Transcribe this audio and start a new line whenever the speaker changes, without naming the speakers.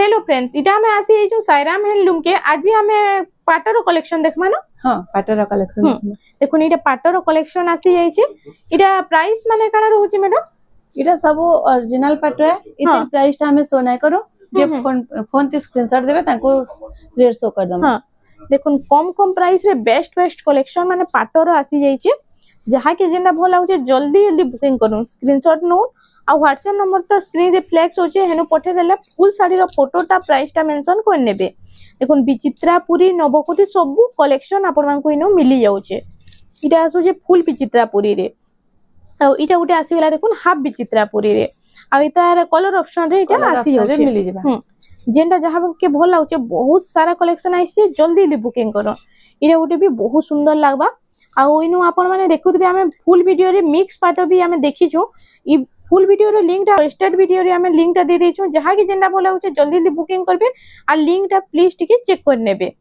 Hello friends इटा हमें आसी ए जो साईराम हैंडलूम के आज हमें पाटर कलेक्शन देखमा ना।
हां पाटर कलेक्शन
देखो इटा पाटर कलेक्शन आसी जाई छै। इटा प्राइस माने काना रहउची मैडम?
इटा सब ओरिजिनल पाटर है। इतिर प्राइस ता हमें शो नै करो जे फोन ते स्क्रीनशॉट देबे ताको रेट शो कर दम।
हां देखो कम प्राइस रे बेस्ट कलेक्शन माने पाटर आसी जाई छै। जहा के जेना भल लाउचे जल्दी बुकिंग करू स्क्रीनशॉट नो आ व्हाट्सएप नंबर तो स्क्रीन रे फ्लैक्स होचे हेनो पठे देला फुल साड़ी रो फोटोटा प्राइसटा मेंशन कर नेबे। देखो विचित्रापुरी नवकोटी सब कलेक्शन आपण मानकु इनो मिली जाउचे। इटा आसु जे फुल विचित्रापुरी रे आ इटा उटे आसी गेला देखो हाफ विचित्रापुरी रे आ इतार कलर ऑप्शन रे इटा आसी जाउचे
मिली जेबा।
जेंटा जहा के भल लाउचे बहुत सारा कलेक्शन आइसे जल्दी बुकिंग करो। इटा उटे भी बहुत सुंदर लागबा आ इनो आपण माने देखुतबे हमें फुल वीडियो रे मिक्स पार्ट भी हमें देखिछु। ई फुल वीडियो रो लिंक टा स्टार्ट वीडियो रे हमें लिंक टा दे देछु जहा कि जेंडा बोला होचे जल्दी बुकिंग करबे आ लिंक टा प्लीज टिके चेक कर नेबे।